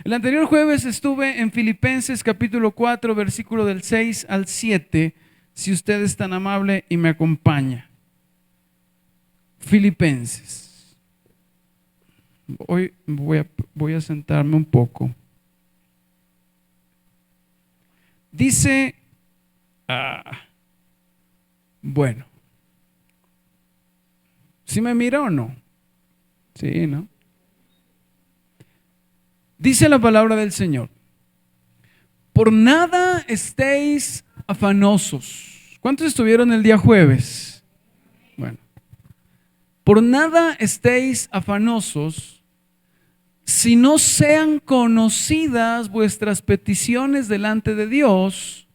El anterior jueves estuve en Filipenses capítulo 4, versículo del 6 al 7, si usted es tan amable y me acompaña. Filipenses. Hoy voy a sentarme un poco. Dice, bueno, ¿sí me mira o no? Sí, ¿no? Dice la palabra del Señor: por nada estéis afanosos. ¿Cuántos estuvieron el día jueves? Bueno, por nada estéis afanosos, si no sean conocidas vuestras peticiones delante de Dios,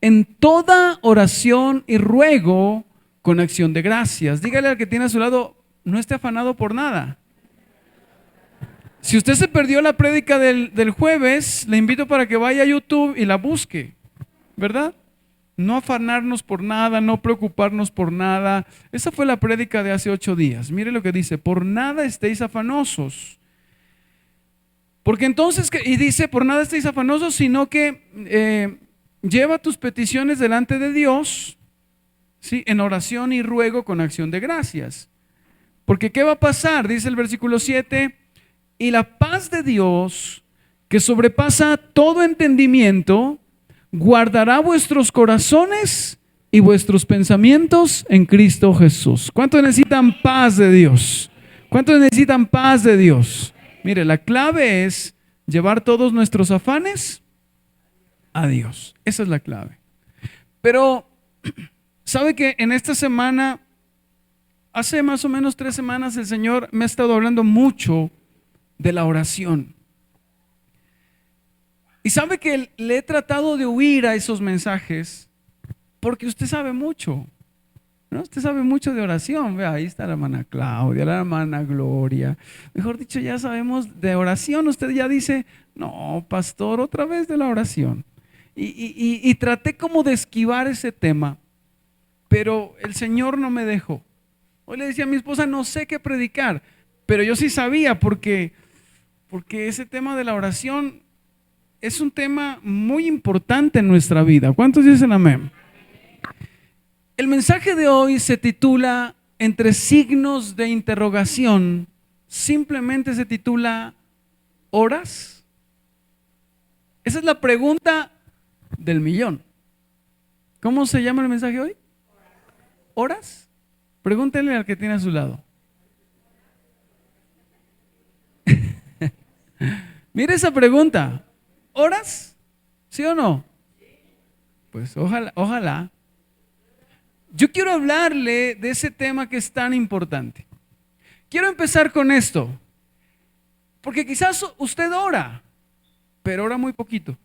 en toda oración y ruego con acción de gracias. Dígale al que tiene a su lado, no esté afanado por nada. Si usted se perdió la prédica del jueves, le invito para que vaya a YouTube y la busque, ¿verdad? No afanarnos por nada, no preocuparnos por nada. Esa fue la prédica de hace 8 días. Mire lo que dice: por nada estéis afanosos. Porque entonces, y dice, por nada estéis afanosos, sino que lleva tus peticiones delante de Dios, ¿sí? En oración y ruego con acción de gracias. Porque ¿qué va a pasar? Dice el versículo 7, y la paz de Dios, que sobrepasa todo entendimiento, guardará vuestros corazones y vuestros pensamientos en Cristo Jesús. ¿Cuántos necesitan paz de Dios? ¿Cuántos necesitan paz de Dios? Mire, la clave es llevar todos nuestros afanes a Dios. Esa es la clave. Pero, ¿sabe que en esta semana, hace más o menos 3 semanas, el Señor me ha estado hablando mucho de la oración? Y sabe que le he tratado de huir a esos mensajes porque usted sabe mucho, ¿no? Usted sabe mucho de oración. Vea, ahí está la hermana Claudia, la hermana Gloria. Mejor dicho, ya sabemos de oración. Usted ya dice, no, pastor, otra vez de la oración. Y traté como de esquivar ese tema, pero el Señor no me dejó. Hoy le decía a mi esposa, no sé qué predicar, pero yo sí sabía porque ese tema de la oración es un tema muy importante en nuestra vida. ¿Cuántos dicen amén? El mensaje de hoy se titula entre signos de interrogación. Simplemente se titula ¿oras? Esa es la pregunta del millón. ¿Cómo se llama el mensaje hoy? ¿Oras? Pregúntenle al que tiene a su lado. Mire esa pregunta. ¿Oras? ¿Sí o no? Pues ojalá. Yo quiero hablarle de ese tema que es tan importante. Quiero empezar con esto, porque quizás usted ora, pero ora muy poquito.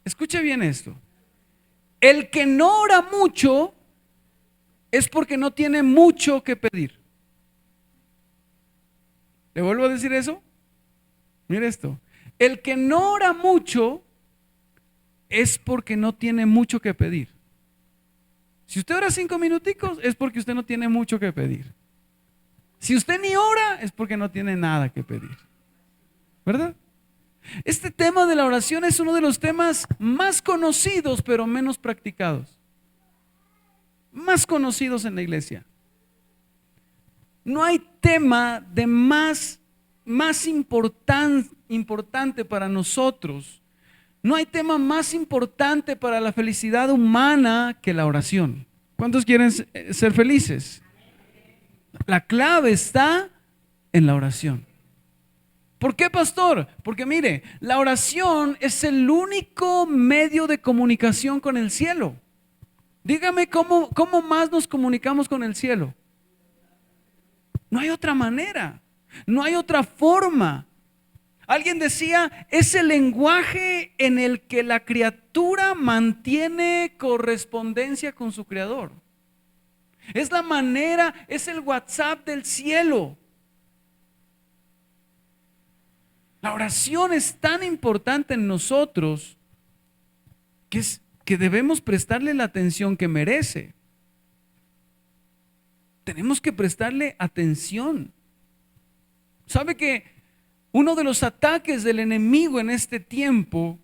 Escuche bien esto. El que no ora mucho es porque no tiene mucho que pedir. ¿Le vuelvo a decir eso? Mire esto. El que no ora mucho es porque no tiene mucho que pedir. Si usted ora 5 minuticos es porque usted no tiene mucho que pedir. Si usted ni ora es porque no tiene nada que pedir, ¿verdad? Este tema de la oración es uno de los temas más conocidos pero menos practicados. Más conocidos en la iglesia. No hay tema de más importante para nosotros. No hay tema más importante para la felicidad humana que la oración. ¿Cuántos quieren ser felices? La clave está en la oración. ¿Por qué, pastor? Porque mire, la oración es el único medio de comunicación con el cielo. Dígame cómo más nos comunicamos con el cielo. No hay otra manera, no hay otra forma. Alguien decía, es el lenguaje en el que la criatura mantiene correspondencia con su creador. Es la manera, es el WhatsApp del cielo. La oración es tan importante en nosotros que debemos prestarle la atención que merece. Tenemos que prestarle atención. ¿Sabe que Uno de los ataques del enemigo en este tiempo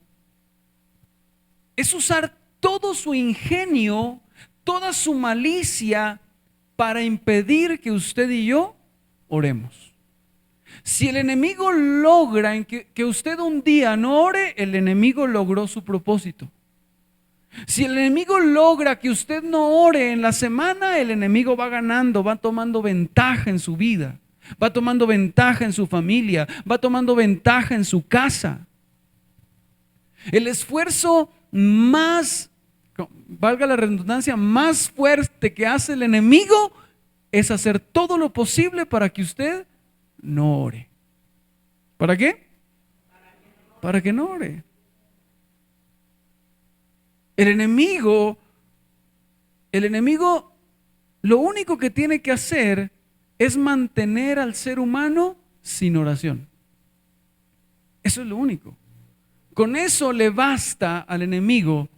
es usar todo su ingenio, toda su malicia para impedir que usted y yo oremos. Si el enemigo logra que usted un día no ore, el enemigo logró su propósito. Si el enemigo logra que usted no ore en la semana, el enemigo va ganando, va tomando ventaja en su vida, va tomando ventaja en su familia, va tomando ventaja en su casa. El esfuerzo más, valga la redundancia, más fuerte que hace el enemigo es hacer todo lo posible para que usted no ore. ¿Para qué? Para que no ore. El enemigo, lo único que tiene que hacer es mantener al ser humano sin oración. Eso es lo único. Con eso le basta al enemigo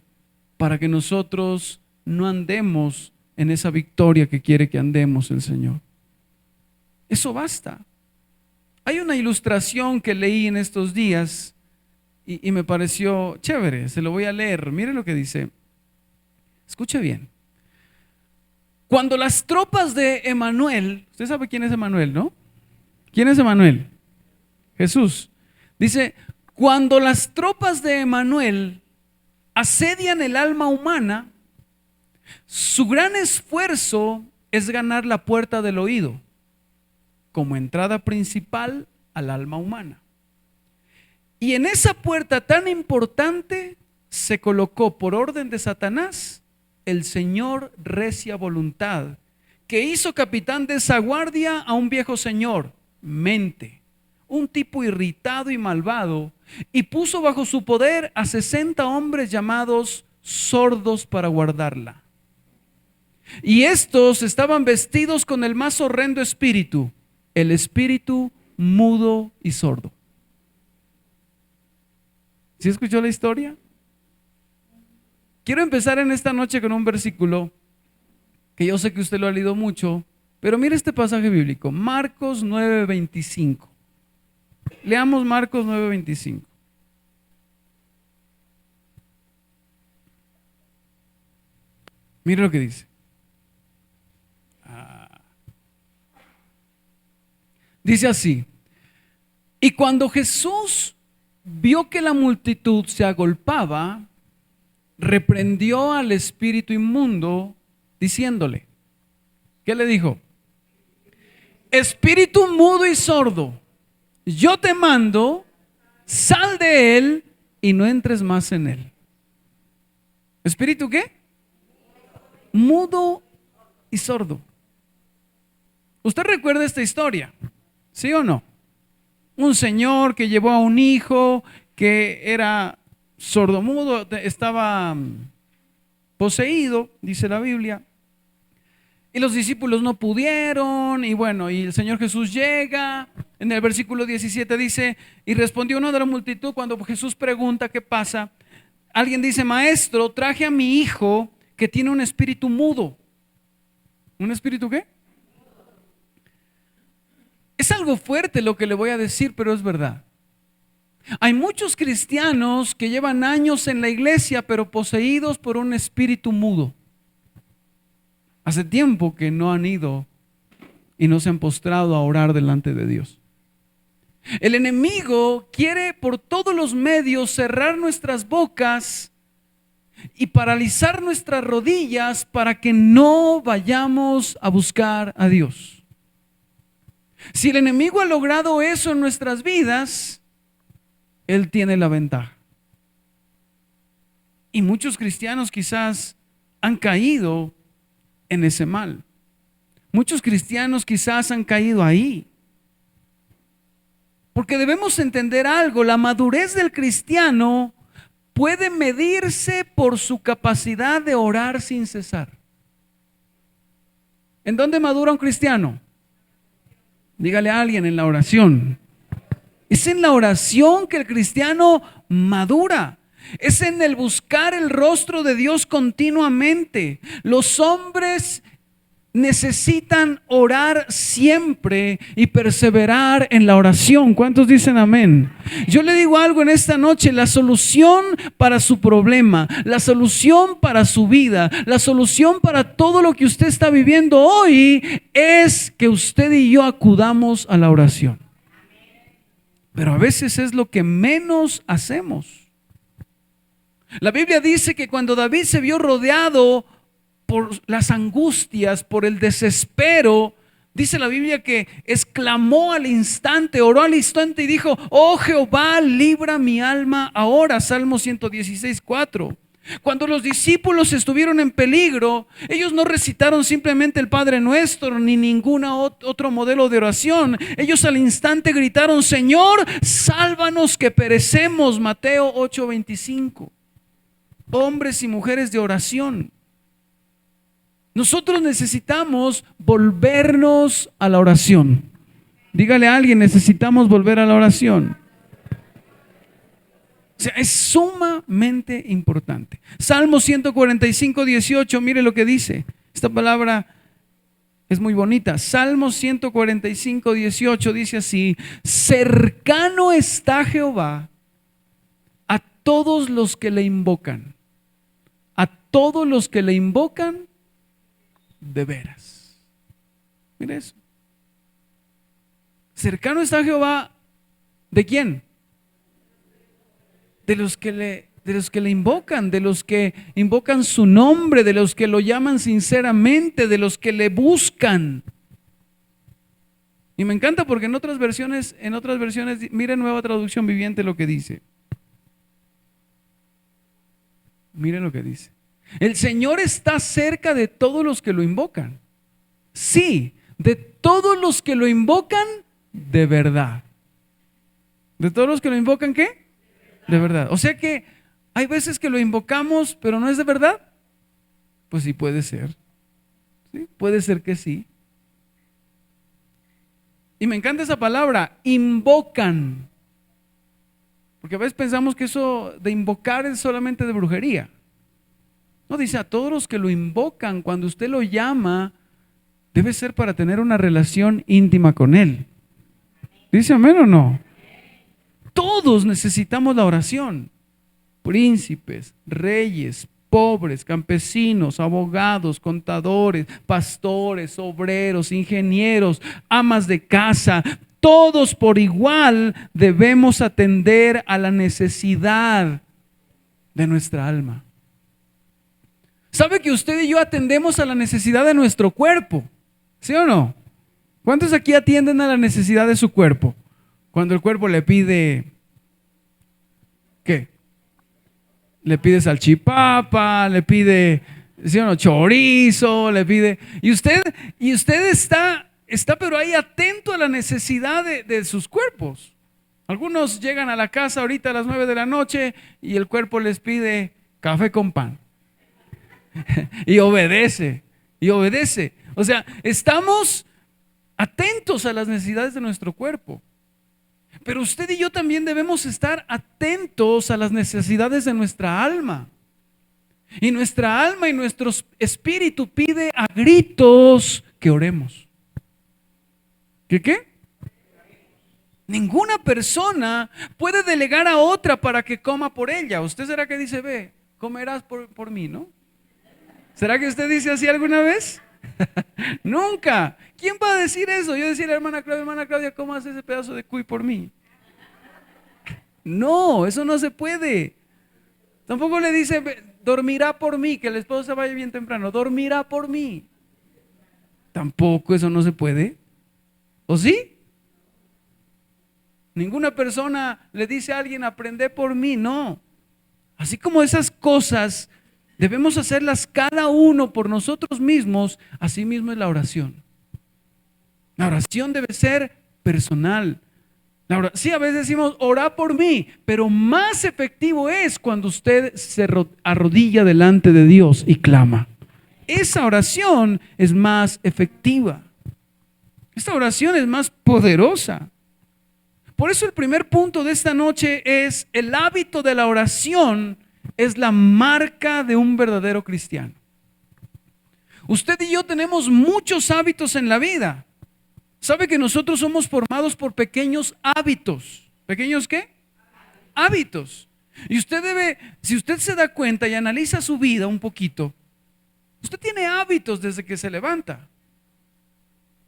para que nosotros no andemos en esa victoria que quiere que andemos el Señor. Eso basta. Hay una ilustración que leí en estos días y me pareció chévere, se lo voy a leer. Mire lo que dice. Escuche bien. Cuando las tropas de Emanuel, usted sabe quién es Emanuel, ¿no? ¿Quién es Emanuel? Jesús. Dice, cuando las tropas de Emanuel asedian el alma humana, su gran esfuerzo es ganar la puerta del oído como entrada principal al alma humana. Y en esa puerta tan importante se colocó por orden de Satanás el señor recia voluntad, que hizo capitán de esa guardia a un viejo señor, mente, un tipo irritado y malvado, y puso bajo su poder a 60 hombres llamados sordos para guardarla. Y estos estaban vestidos con el más horrendo espíritu, el espíritu mudo y sordo. ¿Sí escuchó la historia? Quiero empezar en esta noche con un versículo que yo sé que usted lo ha leído mucho, pero mire este pasaje bíblico, Marcos 9:25. Leamos Marcos 9:25. Mire lo que dice. Dice así: y cuando Jesús vio que la multitud se agolpaba, reprendió al espíritu inmundo, diciéndole, ¿qué le dijo? Espíritu mudo y sordo, yo te mando, sal de él y no entres más en él. ¿Espíritu qué? Mudo y sordo. ¿Usted recuerda esta historia? ¿Sí o no? Un señor que llevó a un hijo que era sordomudo, estaba poseído, dice la Biblia, y los discípulos no pudieron, y bueno, y el Señor Jesús llega. En el versículo 17 dice, y respondió uno de la multitud cuando Jesús pregunta qué pasa. Alguien dice, maestro, traje a mi hijo que tiene un espíritu mudo. ¿Un espíritu qué? Es algo fuerte lo que le voy a decir, pero es verdad. Hay muchos cristianos que llevan años en la iglesia, pero poseídos por un espíritu mudo. Hace tiempo que no han ido y no se han postrado a orar delante de Dios. El enemigo quiere por todos los medios cerrar nuestras bocas y paralizar nuestras rodillas para que no vayamos a buscar a Dios. Si el enemigo ha logrado eso en nuestras vidas, él tiene la ventaja. Y muchos cristianos quizás han caído en ese mal. Muchos cristianos quizás han caído ahí. Porque debemos entender algo, la madurez del cristiano puede medirse por su capacidad de orar sin cesar. ¿En dónde madura un cristiano? Dígale a alguien, en la oración. Es en la oración que el cristiano madura. Es en el buscar el rostro de Dios continuamente. Los hombres necesitan orar siempre y perseverar en la oración. ¿Cuántos dicen amén? Yo le digo algo en esta noche: la solución para su problema, la solución para su vida, la solución para todo lo que usted está viviendo hoy es que usted y yo acudamos a la oración. Pero a veces es lo que menos hacemos. La Biblia dice que cuando David se vio rodeado por las angustias, por el desespero, dice la Biblia que exclamó al instante, oró al instante y dijo: oh Jehová, libra mi alma ahora. Salmo 116:4. Cuando los discípulos estuvieron en peligro, ellos no recitaron simplemente el Padre Nuestro ni ningún otro modelo de oración. Ellos al instante gritaron: Señor, sálvanos que perecemos. Mateo 8:25. Hombres y mujeres de oración. Nosotros necesitamos volvernos a la oración. Dígale a alguien: necesitamos volver a la oración. O sea, es sumamente importante. Salmo 145:18, mire lo que dice. Esta palabra es muy bonita. Salmo 145:18 dice así: cercano está Jehová a todos los que le invocan. A todos los que le invocan de veras. Mire eso. Cercano está Jehová. ¿De quién? De los que le invocan, de los que invocan su nombre, de los que lo llaman sinceramente, de los que le buscan. Y me encanta porque en otras versiones, mire Nueva Traducción Viviente lo que dice. Miren lo que dice. El Señor está cerca de todos los que lo invocan. Sí, de todos los que lo invocan de verdad. ¿De todos los que lo invocan qué? De verdad. O sea que hay veces que lo invocamos, pero no es de verdad. Pues sí, puede ser. ¿Sí? Puede ser que sí. Y me encanta esa palabra, invocan. Porque a veces pensamos que eso de invocar es solamente de brujería. No, dice a todos los que lo invocan. Cuando usted lo llama, debe ser para tener una relación íntima con Él. ¿Dice amén o no? Todos necesitamos la oración. Príncipes, reyes, pobres, campesinos, abogados, contadores, pastores, obreros, ingenieros, amas de casa. Todos por igual debemos atender a la necesidad de nuestra alma. ¿Sabe que usted y yo atendemos a la necesidad de nuestro cuerpo? ¿Sí o no? ¿Cuántos aquí atienden a la necesidad de su cuerpo? Cuando el cuerpo le pide, ¿qué? Le pide salchipapa, le pide, ¿sí o no?, chorizo, le pide. Y usted está pero ahí atento a la necesidad de sus cuerpos. Algunos llegan a la casa ahorita a las 9 de la noche y el cuerpo les pide café con pan. Y obedece. O sea, estamos atentos a las necesidades de nuestro cuerpo. Pero usted y yo también debemos estar atentos a las necesidades de nuestra alma. Y nuestra alma y nuestro espíritu pide a gritos que oremos. ¿Qué? Ninguna persona puede delegar a otra para que coma por ella. ¿Usted será que dice: ve, comerás por mí, ¿no? ¿Será que usted dice así alguna vez? Nunca. ¿Quién va a decir eso? Yo decía: hermana Claudia, ¿cómo hace ese pedazo de cuy por mí? No, eso no se puede. Tampoco le dice: dormirá por mí, que el esposo se vaya bien temprano, dormirá por mí. Tampoco, eso no se puede. ¿O sí? Ninguna persona le dice a alguien: aprende por mí. No. Así como esas cosas debemos hacerlas cada uno por nosotros mismos, así mismo es la oración. La oración debe ser personal. Sí, a veces decimos: orá por mí, pero más efectivo es cuando usted se arrodilla delante de Dios y clama. Esa oración es más efectiva. Esta oración es más poderosa. Por eso el primer punto de esta noche es: el hábito de la oración es la marca de un verdadero cristiano. Usted y yo tenemos muchos hábitos en la vida. ¿Sabe que nosotros somos formados por pequeños hábitos? ¿Pequeños qué? Hábitos. Y usted debe, si usted se da cuenta y analiza su vida un poquito, usted tiene hábitos desde que se levanta.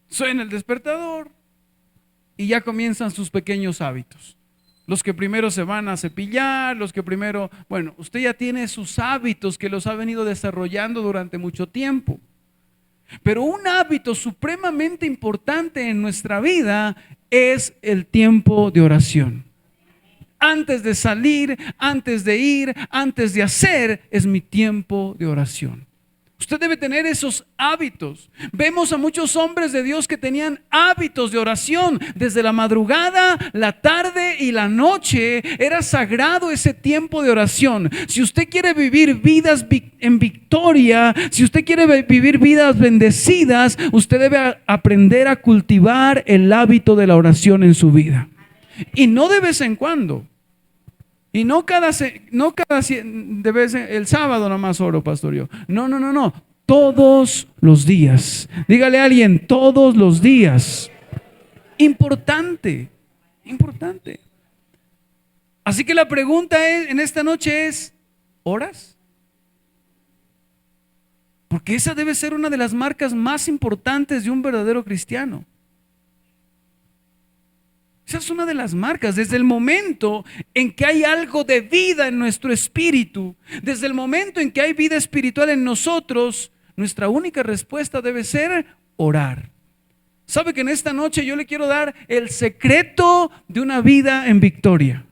Suena el despertador y ya comienzan sus pequeños hábitos. Los que primero se van a cepillar, los que primero, bueno, usted ya tiene sus hábitos que los ha venido desarrollando durante mucho tiempo. Pero un hábito supremamente importante en nuestra vida es el tiempo de oración. Antes de salir, antes de ir, antes de hacer, es mi tiempo de oración. Usted debe tener esos hábitos. Vemos a muchos hombres de Dios que tenían hábitos de oración. Desde la madrugada, la tarde y la noche era sagrado ese tiempo de oración. Si usted quiere vivir vidas en victoria, si usted quiere vivir vidas bendecidas, usted debe aprender a cultivar el hábito de la oración en su vida. Y no de vez en cuando. Y no cada de vez el sábado nomás oro, pastor, yo. No. Todos los días. Dígale a alguien, todos los días. Importante. Así que la pregunta en esta noche es, ¿oras? Porque esa debe ser una de las marcas más importantes de un verdadero cristiano. Esa es una de las marcas. Desde el momento en que hay algo de vida en nuestro espíritu, desde el momento en que hay vida espiritual en nosotros, nuestra única respuesta debe ser orar. ¿Sabe que en esta noche yo le quiero dar el secreto de una vida en victoria?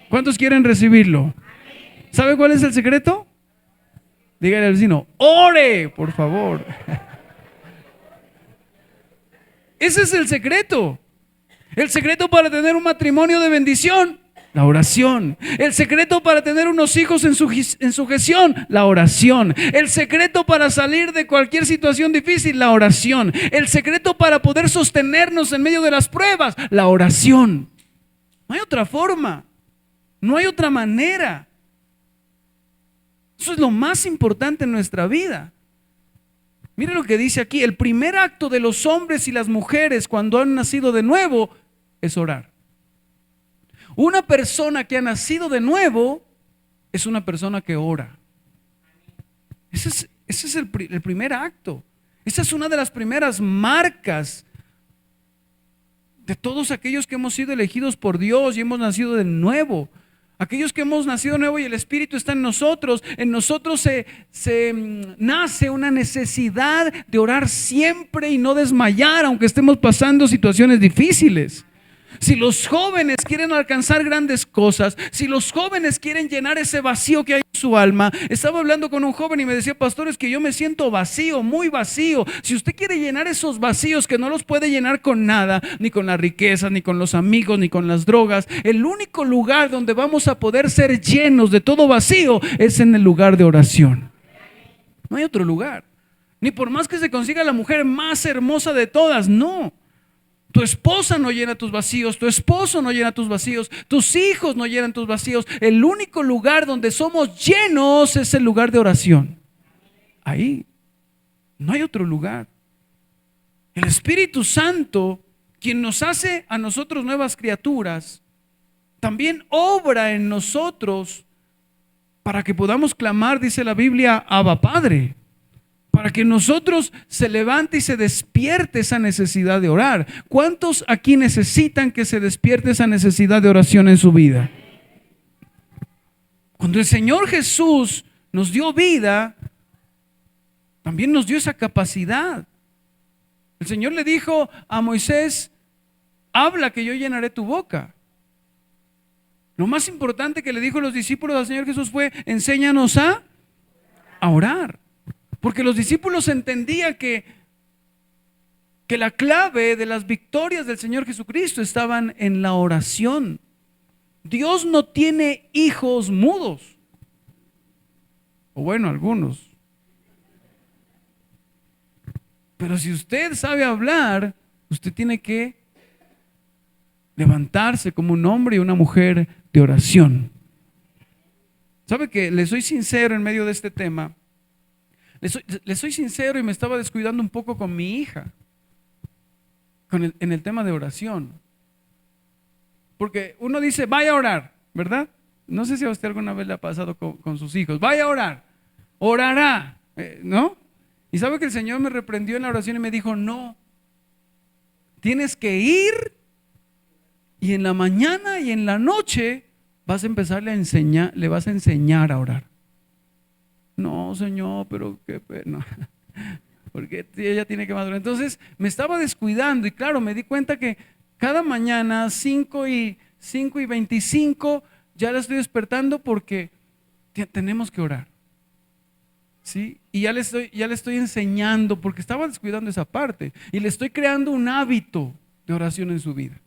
¿Cuántos quieren recibirlo? ¿Sabe cuál es el secreto? Dígale al vecino, ore, por favor. Ese es el secreto. El secreto para tener un matrimonio de bendición, la oración. El secreto para tener unos hijos en sujeción, la oración. El secreto para salir de cualquier situación difícil, la oración. El secreto para poder sostenernos en medio de las pruebas, la oración. No hay otra forma, no hay otra manera. Eso es lo más importante en nuestra vida. Mire lo que dice aquí, el primer acto de los hombres y las mujeres cuando han nacido de nuevo es orar. Una persona que ha nacido de nuevo es una persona que ora. Ese es el primer acto. Esa es una de las primeras marcas de todos aquellos que hemos sido elegidos por Dios y hemos nacido de nuevo. Aquellos que hemos nacido de nuevo y el Espíritu está en nosotros se nace una necesidad de orar siempre y no desmayar, aunque estemos pasando situaciones difíciles. Si los jóvenes quieren alcanzar grandes cosas, si los jóvenes quieren llenar ese vacío que hay en su alma. Estaba hablando con un joven y me decía, pastor, es que yo me siento vacío, muy vacío. Si usted quiere llenar esos vacíos que no los puede llenar con nada, ni con la riqueza, ni con los amigos, ni con las drogas, el único lugar donde vamos a poder ser llenos de todo vacío es en el lugar de oración. No hay otro lugar. Ni por más que se consiga la mujer más hermosa de todas, no. Tu esposa no llena tus vacíos, tu esposo no llena tus vacíos, tus hijos no llenan tus vacíos. El único lugar donde somos llenos es el lugar de oración. Ahí, no hay otro lugar. El Espíritu Santo, quien nos hace a nosotros nuevas criaturas, también obra en nosotros para que podamos clamar, dice la Biblia, Abba Padre. Para que nosotros se levante y se despierte esa necesidad de orar. ¿Cuántos aquí necesitan que se despierte esa necesidad de oración en su vida? Cuando el Señor Jesús nos dio vida, también nos dio esa capacidad. El Señor le dijo a Moisés, habla que yo llenaré tu boca. Lo más importante que le dijo a los discípulos al Señor Jesús fue, enséñanos a orar. Porque los discípulos entendían que la clave de las victorias del Señor Jesucristo estaban en la oración. Dios no tiene hijos mudos. O bueno, algunos. Pero si usted sabe hablar, usted tiene que levantarse como un hombre y una mujer de oración. ¿Sabe que le soy sincero en medio de este tema? Le soy sincero y me estaba descuidando un poco con mi hija, en el tema de oración. Porque uno dice, vaya a orar, ¿verdad? No sé si a usted alguna vez le ha pasado con sus hijos. Vaya a orar, orará, ¿no? Y sabe que el Señor me reprendió en la oración y me dijo, no, tienes que ir y en la mañana y en la noche vas a empezarle a enseñar, le vas a enseñar a orar. No, Señor, pero qué pena, porque ella tiene que madurar. Entonces me estaba descuidando y claro, me di cuenta que cada mañana 5:25 ya la estoy despertando porque tenemos que orar. ¿Sí? Y ya le estoy enseñando porque estaba descuidando esa parte y le estoy creando un hábito de oración en su vida.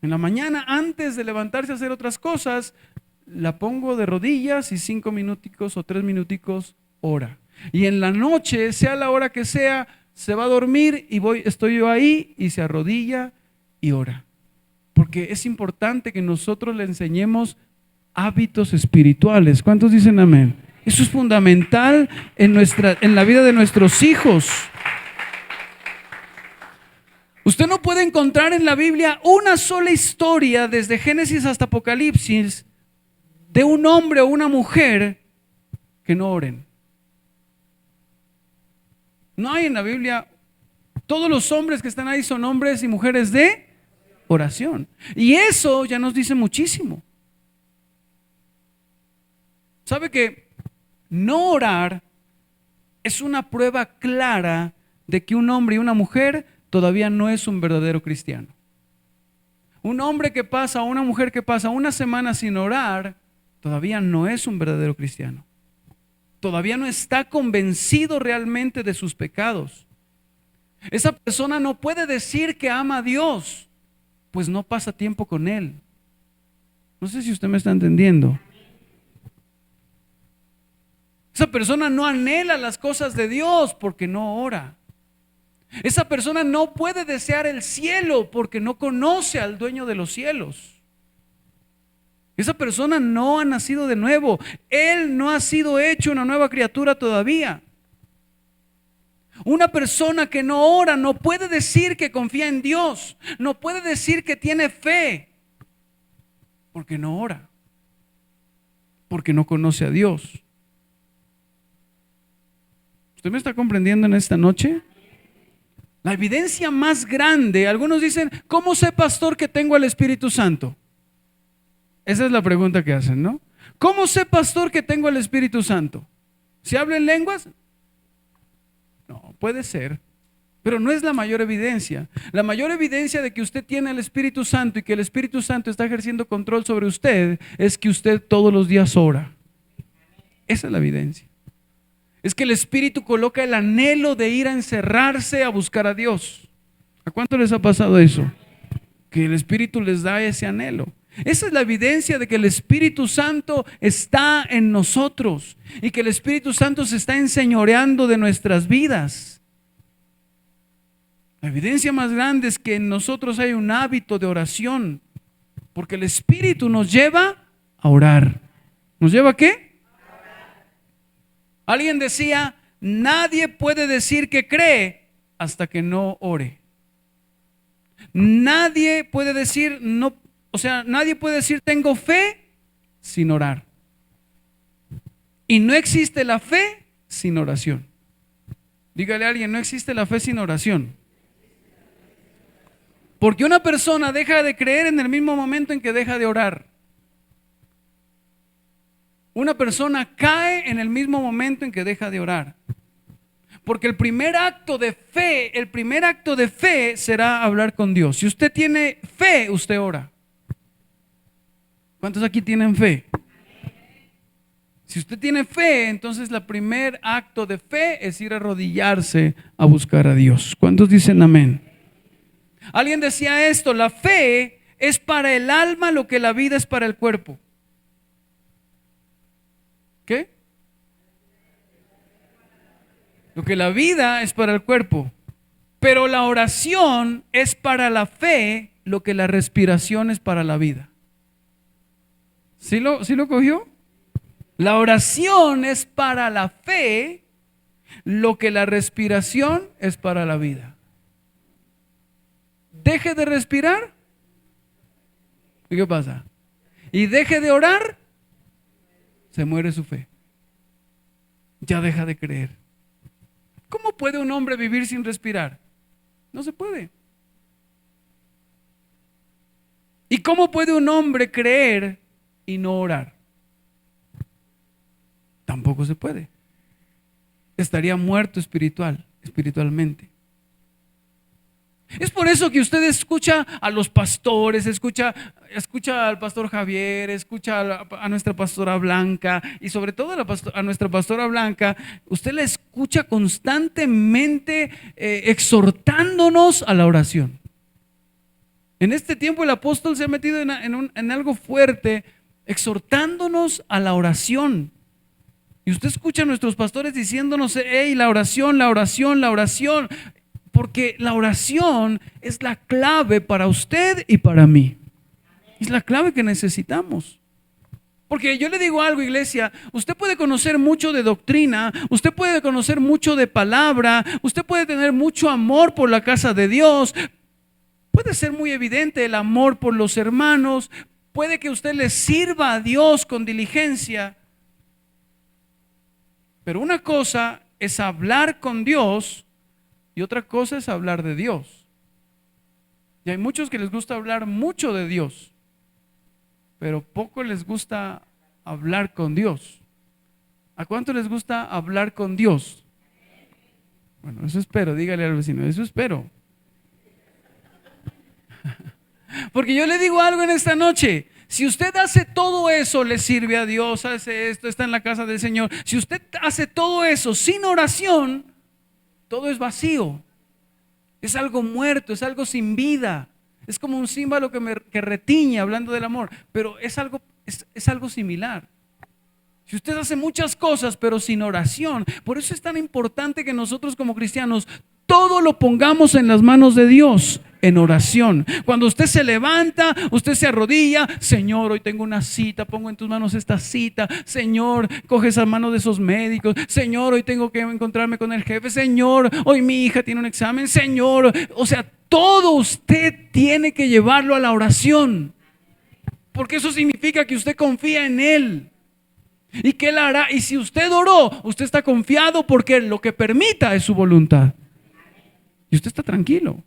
En la mañana, antes de levantarse a hacer otras cosas, la pongo de rodillas y 5 minuticos o 3 minuticos ora. Y en la noche, sea la hora que sea, se va a dormir y estoy yo ahí y se arrodilla y ora. Porque es importante que nosotros le enseñemos hábitos espirituales. ¿Cuántos dicen amén? Eso es fundamental en la vida de nuestros hijos. Usted no puede encontrar en la Biblia una sola historia, desde Génesis hasta Apocalipsis, de un hombre o una mujer que no oren. No hay en la Biblia. Todos los hombres que están ahí son hombres y mujeres de oración. Y eso ya nos dice muchísimo. ¿Sabe que no orar es una prueba clara de que un hombre y una mujer todavía no es un verdadero cristiano? Un hombre que pasa o una mujer que pasa una semana sin orar todavía no es un verdadero cristiano. Todavía no está convencido realmente de sus pecados. Esa persona no puede decir que ama a Dios, pues no pasa tiempo con Él. No sé si usted me está entendiendo. Esa persona no anhela las cosas de Dios porque no ora. Esa persona no puede desear el cielo porque no conoce al dueño de los cielos. Esa persona no ha nacido de nuevo. Él no ha sido hecho una nueva criatura todavía. Una persona que no ora no puede decir que confía en Dios. No puede decir que tiene fe porque no ora, porque no conoce a Dios. ¿Usted me está comprendiendo en esta noche? La evidencia más grande, algunos dicen, ¿cómo sé, pastor, que tengo al Espíritu Santo? Esa es la pregunta que hacen, ¿no? ¿Cómo sé, pastor, que tengo al Espíritu Santo? ¿Si hablo en lenguas? No, puede ser, pero no es la mayor evidencia. La mayor evidencia de que usted tiene al Espíritu Santo y que el Espíritu Santo está ejerciendo control sobre usted es que usted todos los días ora. Esa es la evidencia. Es que el Espíritu coloca el anhelo de ir a encerrarse a buscar a Dios. ¿A cuánto les ha pasado eso? Que el Espíritu les da ese anhelo. Esa es la evidencia de que el Espíritu Santo está en nosotros y que el Espíritu Santo se está enseñoreando de nuestras vidas. La evidencia más grande es que en nosotros hay un hábito de oración, porque el Espíritu nos lleva a orar. ¿Nos lleva a qué? Alguien decía, nadie puede decir que cree hasta que no ore. Nadie puede decir nadie puede decir tengo fe sin orar. Y no existe la fe sin oración. Dígale a alguien, no existe la fe sin oración. Porque una persona deja de creer en el mismo momento en que deja de orar. Una persona cae en el mismo momento en que deja de orar. Porque el primer acto de fe será hablar con Dios. Si usted tiene fe, usted ora. ¿Cuántos aquí tienen fe? Si usted tiene fe, entonces el primer acto de fe es ir a arrodillarse a buscar a Dios. ¿Cuántos dicen amén? Alguien decía esto, la fe es para el alma lo que la vida es para el cuerpo. ¿Qué? Lo que la vida es para el cuerpo, pero la oración es para la fe lo que la respiración es para la vida. ¿Sí lo cogió? La oración es para la fe lo que la respiración es para la vida. Deje de respirar, ¿y qué pasa? Y deje de orar, se muere su fe. Ya deja de creer. ¿Cómo puede un hombre vivir sin respirar? No se puede. ¿Y cómo puede un hombre creer y no orar? Tampoco se puede. Estaría muerto espiritualmente. Es por eso que usted escucha a los pastores, escucha al pastor Javier, escucha a nuestra pastora Blanca y sobre todo a nuestra pastora Blanca. Usted la escucha constantemente exhortándonos a la oración. En este tiempo el apóstol se ha metido en algo fuerte, exhortándonos a la oración. Y usted escucha a nuestros pastores diciéndonos, hey, la oración, la oración, la oración. Porque la oración es la clave para usted y para mí. Es la clave que necesitamos. Porque yo le digo algo, iglesia, usted puede conocer mucho de doctrina, usted puede conocer mucho de palabra, usted puede tener mucho amor por la casa de Dios, puede ser muy evidente el amor por los hermanos, puede que usted le sirva a Dios con diligencia. Pero una cosa es hablar con Dios y otra cosa es hablar de Dios. Y hay muchos que les gusta hablar mucho de Dios, pero poco les gusta hablar con Dios. ¿A cuánto les gusta hablar con Dios? Bueno, eso espero, dígale al vecino, eso espero. Porque yo le digo algo en esta noche. Si usted hace todo eso, le sirve a Dios, hace esto, está en la casa del Señor. Si usted hace todo eso sin oración, todo es vacío. Es algo muerto, es algo sin vida. Es como un címbalo que retiñe hablando del amor. Pero es algo similar. Si usted hace muchas cosas pero sin oración, por eso es tan importante que nosotros como cristianos todo lo pongamos en las manos de Dios en oración. Cuando usted se levanta, usted se arrodilla, Señor, hoy tengo una cita, pongo en tus manos esta cita, Señor, coge esa mano de esos médicos, Señor, hoy tengo que encontrarme con el jefe, Señor, hoy mi hija tiene un examen, Señor, o sea, todo usted tiene que llevarlo a la oración, porque eso significa que usted confía en Él. Y que Él hará, y si usted oró, usted está confiado porque lo que permita es su voluntad. Y usted está tranquilo.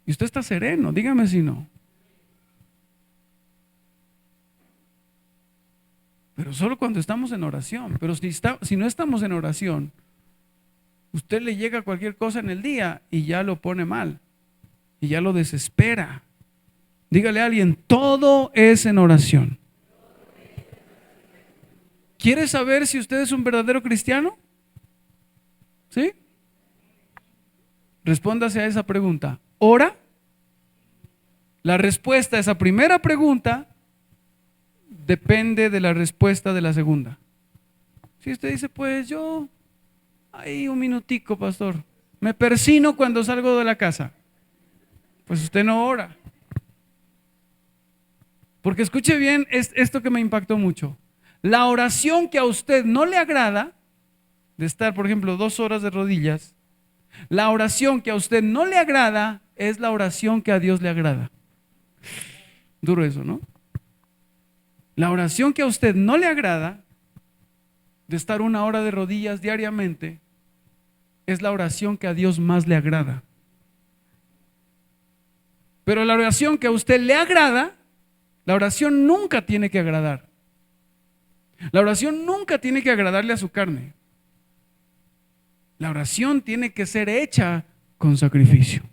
Y usted está sereno, dígame si no. Pero solo cuando estamos en oración. Pero si no estamos en oración, usted le llega cualquier cosa en el día y ya lo pone mal. Y ya lo desespera. Dígale a alguien, todo es en oración. ¿Quiere saber si usted es un verdadero cristiano? ¿Sí? Respóndase a esa pregunta. ¿Ora? La respuesta a esa primera pregunta depende de la respuesta de la segunda. Si usted dice, pues yo, ahí un minutico, pastor, me persino cuando salgo de la casa, pues usted no ora. Porque escuche bien esto que me impactó mucho. La oración que a usted no le agrada, de estar, por ejemplo, 2 horas de rodillas, la oración que a usted no le agrada es la oración que a Dios le agrada. Duro eso, ¿no? La oración que a usted no le agrada, de estar 1 hora de rodillas diariamente, es la oración que a Dios más le agrada. Pero la oración que a usted le agrada, la oración nunca tiene que agradar. La oración nunca tiene que agradarle a su carne. La oración tiene que ser hecha con sacrificio.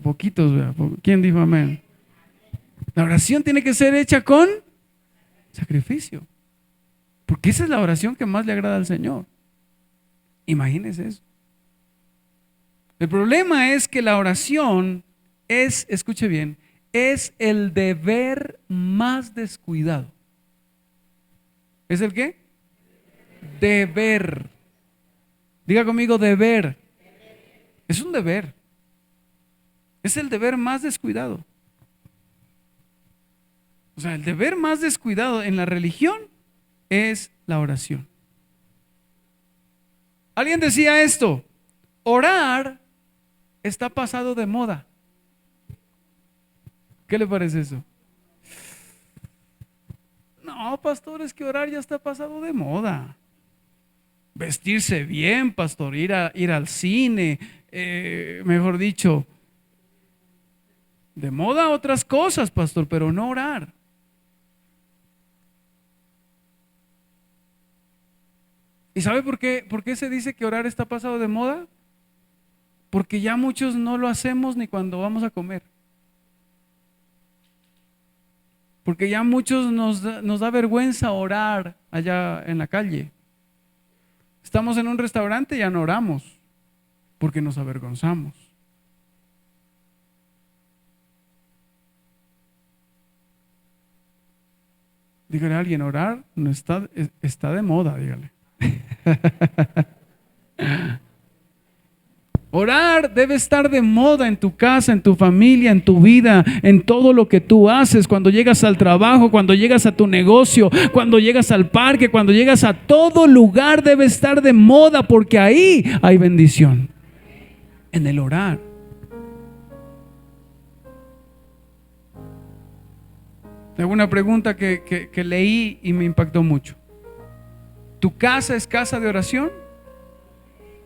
Poquitos, ¿quién dijo amén? La oración tiene que ser hecha con sacrificio. Porque esa es la oración que más le agrada al Señor. Imagínese eso. El problema es que la oración es, escuche bien, es el deber más descuidado. ¿Es el qué? Deber. Diga conmigo, deber. Es un deber. Es el deber más descuidado. O sea, el deber más descuidado en la religión es la oración. Alguien decía esto: orar está pasado de moda. ¿Qué le parece eso? No, pastor, es que orar ya está pasado de moda. Vestirse bien, pastor, ir al cine, mejor dicho, de moda otras cosas, pastor, pero no orar. ¿Y sabe por qué se dice que orar está pasado de moda? Porque ya muchos no lo hacemos ni cuando vamos a comer. Porque ya muchos nos da vergüenza orar allá en la calle. Estamos en un restaurante y ya no oramos porque nos avergonzamos. Dígale a alguien: orar no está de moda, dígale. Orar debe estar de moda en tu casa, en tu familia, en tu vida, en todo lo que tú haces. Cuando llegas al trabajo, cuando llegas a tu negocio, cuando llegas al parque, cuando llegas a todo lugar, debe estar de moda, porque ahí hay bendición, en el orar. Tengo una pregunta que leí y me impactó mucho. ¿Tu casa es casa de oración?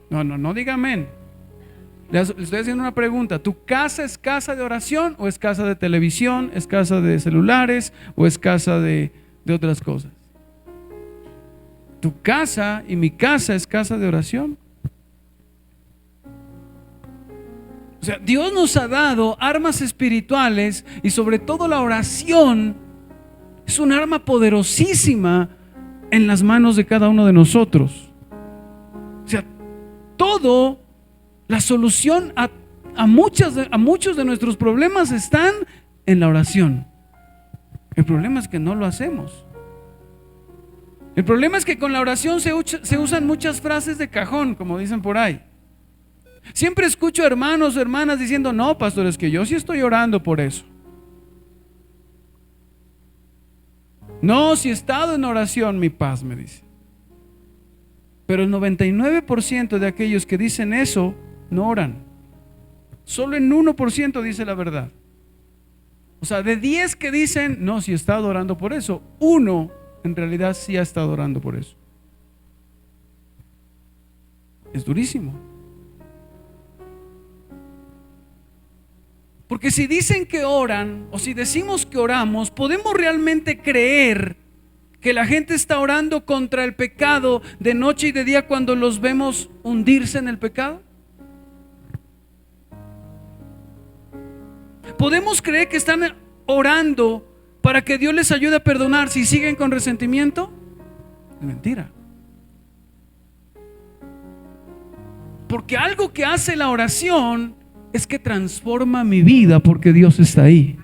No diga amén. Le estoy haciendo una pregunta. ¿Tu casa es casa de oración o es casa de televisión, es casa de celulares o es casa de otras cosas? Tu casa y mi casa es casa de oración. O sea, Dios nos ha dado armas espirituales, y sobre todo la oración es un arma poderosísima en las manos de cada uno de nosotros. O sea, la solución a muchos de nuestros problemas están en la oración. El problema es que no lo hacemos. El problema es que con la oración se usan muchas frases de cajón, como dicen por ahí. Siempre escucho hermanos o hermanas diciendo: no, pastor, es que yo sí estoy orando por eso. No, si he estado en oración, mi paz, me dice. Pero el 99% de aquellos que dicen eso no oran. Solo en 1% dice la verdad. O sea, de 10 que dicen: no, si he estado orando por eso, 1 en realidad sí ha estado orando por eso. Es durísimo. Porque si dicen que oran, o si decimos que oramos, ¿podemos realmente creer que la gente está orando contra el pecado de noche y de día cuando los vemos hundirse en el pecado? ¿Podemos creer que están orando para que Dios les ayude a perdonar si siguen con resentimiento? Es mentira. Porque algo que hace la oración es que transforma mi vida, porque Dios está ahí.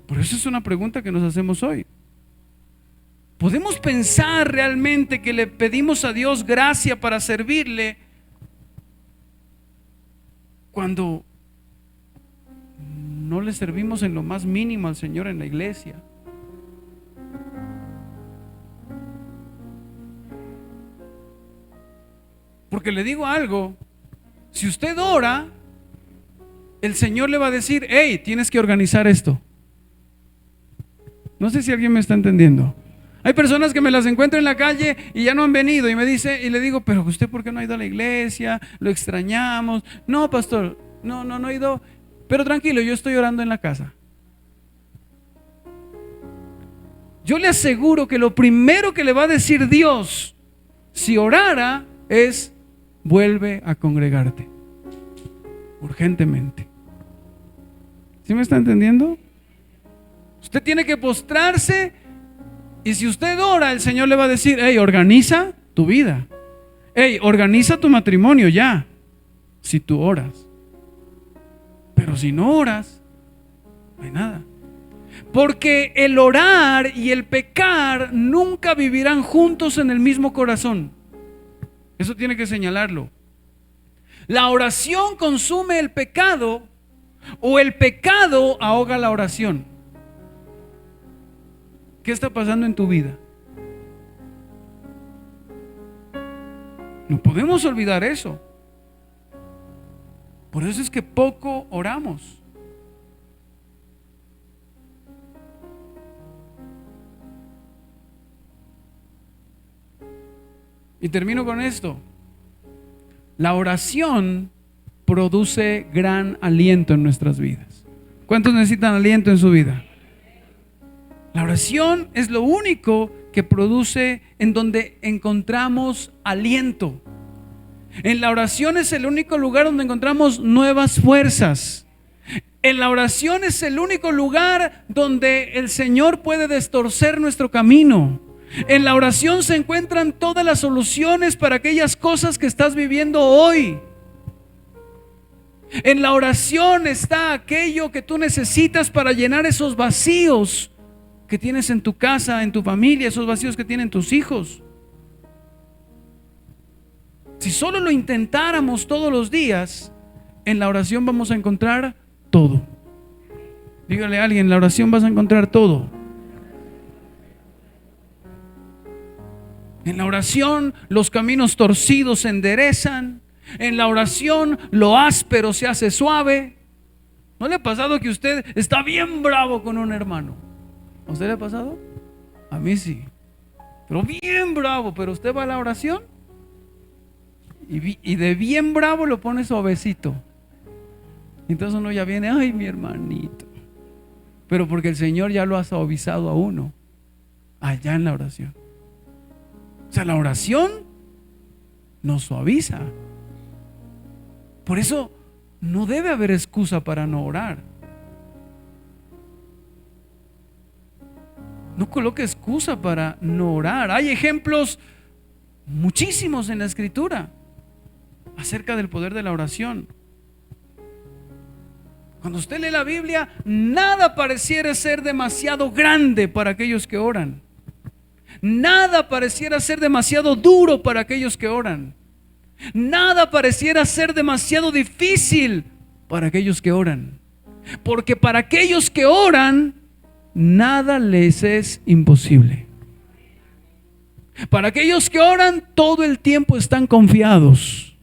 Por eso es una pregunta que nos hacemos hoy. ¿Podemos pensar realmente que le pedimos a Dios gracia para servirle cuando no le servimos en lo más mínimo al Señor en la iglesia? Porque le digo algo: si usted ora, el Señor le va a decir: hey, tienes que organizar esto. No sé si alguien me está entendiendo. Hay personas que me las encuentro en la calle y ya no han venido, y me dice, y le digo: pero usted, ¿por qué no ha ido a la iglesia? Lo extrañamos. No, pastor, no he ido. Pero tranquilo, yo estoy orando en la casa. Yo le aseguro que lo primero que le va a decir Dios, si orara, es: vuelve a congregarte urgentemente. ¿Sí me está entendiendo? Usted tiene que postrarse, y si usted ora, el Señor le va a decir: hey, organiza tu vida. Hey, organiza tu matrimonio ya, si tú oras. Pero si no oras, no hay nada. Porque el orar y el pecar nunca vivirán juntos en el mismo corazón. Eso tiene que señalarlo. La oración consume el pecado, o el pecado ahoga la oración. ¿Qué está pasando en tu vida? No podemos olvidar eso. Por eso es que poco oramos. Y termino con esto. La oración produce gran aliento en nuestras vidas. ¿Cuántos necesitan aliento en su vida? La oración es lo único que produce, en donde encontramos aliento. En la oración es el único lugar donde encontramos nuevas fuerzas. En la oración es el único lugar donde el Señor puede destorcer nuestro camino. En la oración se encuentran todas las soluciones para aquellas cosas que estás viviendo hoy. En la oración está aquello que tú necesitas para llenar esos vacíos que tienes en tu casa, en tu familia, esos vacíos que tienen tus hijos. Si solo lo intentáramos todos los días, en la oración vamos a encontrar todo. Dígale a alguien, en la oración vas a encontrar todo. En la oración los caminos torcidos se enderezan. En la oración lo áspero se hace suave. ¿No le ha pasado que usted está bien bravo con un hermano? ¿A usted le ha pasado? A mí sí. Pero bien bravo, pero usted va a la oración y de bien bravo lo pone suavecito. Entonces uno ya viene, ay, mi hermanito. Pero porque el Señor ya lo ha suavizado a uno allá en la oración. O sea, la oración nos suaviza. Por eso no debe haber excusa para no orar. No coloque excusa para no orar. Hay ejemplos muchísimos en la Escritura acerca del poder de la oración. Cuando usted lee la Biblia, nada pareciera ser demasiado grande para aquellos que oran. Nada pareciera ser demasiado duro para aquellos que oran. Nada pareciera ser demasiado difícil para aquellos que oran. Porque para aquellos que oran, nada les es imposible. Para aquellos que oran, todo el tiempo están confiados.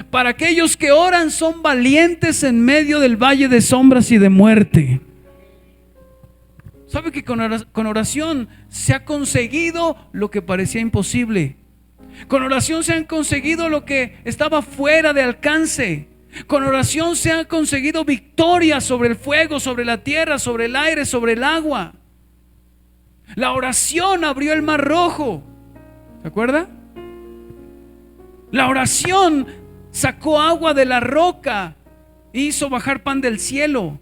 Para aquellos que oran, son valientes en medio del valle de sombras y de muerte. ¿Sabe que con oración se ha conseguido lo que parecía imposible? Con oración se han conseguido lo que estaba fuera de alcance. Con oración se ha conseguido victoria sobre el fuego, sobre la tierra, sobre el aire, sobre el agua. La oración abrió el mar rojo. ¿Se acuerda? La oración sacó agua de la roca e hizo bajar pan del cielo.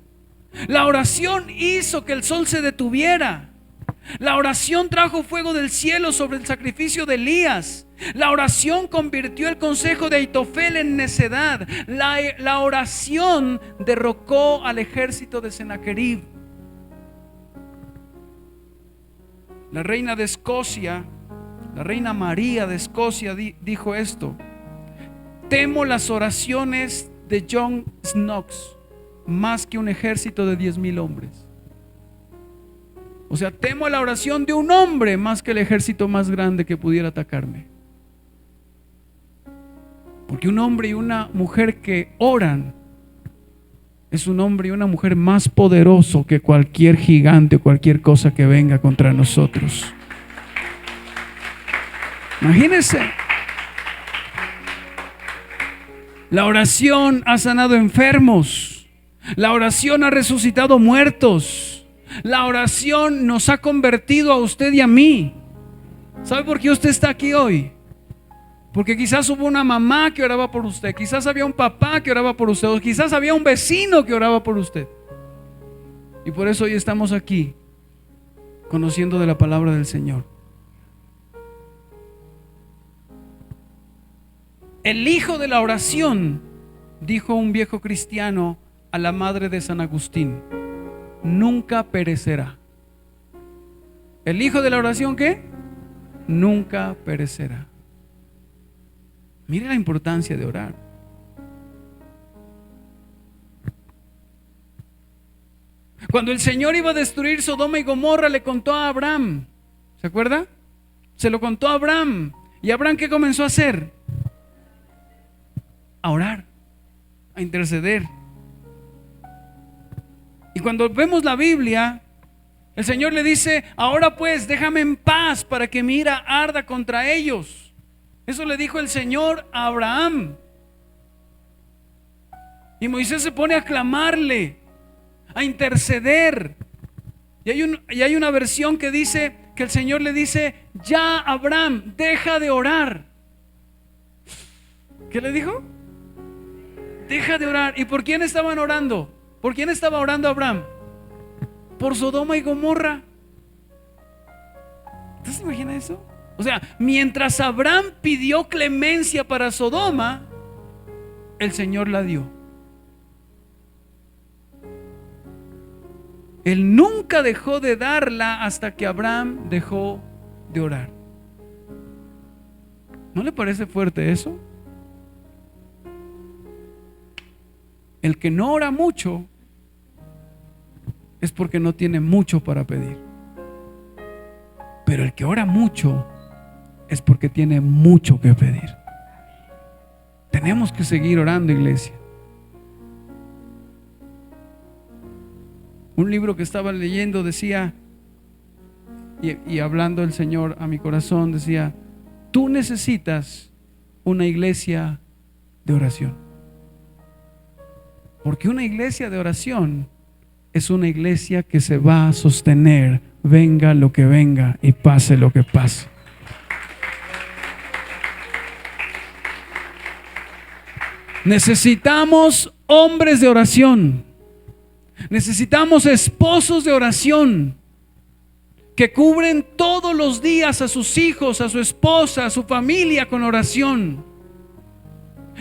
La oración hizo que el sol se detuviera. La oración trajo fuego del cielo sobre el sacrificio de Elías. La oración convirtió el consejo de Aitofel en necedad. La oración derrocó al ejército de Sennacherib. La reina de Escocia, la reina María de Escocia dijo esto: temo las oraciones de John Knox más que un ejército de 10,000 hombres. O sea, temo la oración de un hombre más que el ejército más grande que pudiera atacarme. Porque un hombre y una mujer que oran es un hombre y una mujer más poderoso que cualquier gigante o cualquier cosa que venga contra nosotros. Imagínense. La oración ha sanado enfermos. La oración ha resucitado muertos. La oración nos ha convertido a usted y a mí. ¿Sabe por qué usted está aquí hoy? Porque quizás hubo una mamá que oraba por usted, quizás había un papá que oraba por usted, o quizás había un vecino que oraba por usted. Y por eso hoy estamos aquí, conociendo de la palabra del Señor. El hijo de la oración, dijo un viejo cristiano a la madre de San Agustín, nunca perecerá. El hijo de la oración, ¿qué? Nunca perecerá. Mire la importancia de orar. Cuando el Señor iba a destruir Sodoma y Gomorra, le contó a Abraham. ¿Se acuerda? Se lo contó a Abraham. ¿Y Abraham qué comenzó a hacer? a orar, a interceder. Y cuando vemos la Biblia, el Señor le dice: ahora pues déjame en paz para que mi ira arda contra ellos. Eso le dijo el Señor a Abraham. Y Moisés se pone a clamarle, a interceder. Y hay una versión que dice que el Señor le dice: ya, Abraham, deja de orar. ¿Qué le dijo? Deja de orar. ¿Y por quién estaban orando? ¿Por quién estaba orando Abraham? Por Sodoma y Gomorra. ¿Usted se imagina eso? O sea, mientras Abraham pidió clemencia para Sodoma, el Señor la dio. Él nunca dejó de darla hasta que Abraham dejó de orar. ¿No le parece fuerte eso? El que no ora mucho es porque no tiene mucho para pedir. Pero el que ora mucho es porque tiene mucho que pedir. Tenemos que seguir orando, iglesia. Un libro que estaba leyendo decía, y hablando el Señor a mi corazón, decía: tú necesitas una iglesia de oración. Porque una iglesia de oración es una iglesia que se va a sostener, venga lo que venga y pase lo que pase. Necesitamos hombres de oración. Necesitamos esposos de oración que cubren todos los días a sus hijos, a su esposa, a su familia con oración.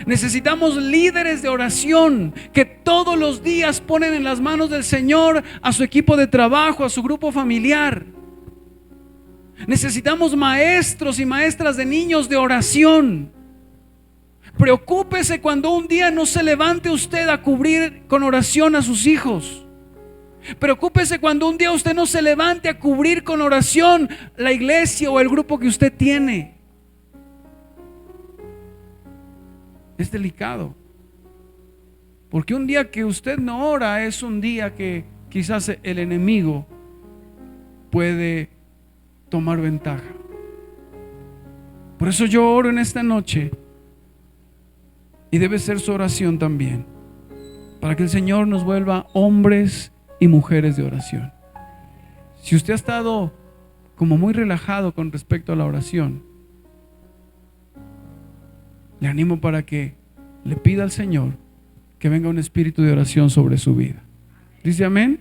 Necesitamos líderes de oración que todos los días ponen en las manos del Señor a su equipo de trabajo, a su grupo familiar. Necesitamos maestros y maestras de niños de oración. Preocúpese cuando un día no se levante usted a cubrir con oración a sus hijos. Preocúpese cuando un día usted no se levante a cubrir con oración la iglesia o el grupo que usted tiene. Es delicado, porque un día que usted no ora es un día que quizás el enemigo puede tomar ventaja. Por eso yo oro en esta noche, y debe ser su oración también, para que el Señor nos vuelva hombres y mujeres de oración. Si usted ha estado como muy relajado con respecto a la oración, le animo para que le pida al Señor que venga un espíritu de oración sobre su vida. ¿Dice amén?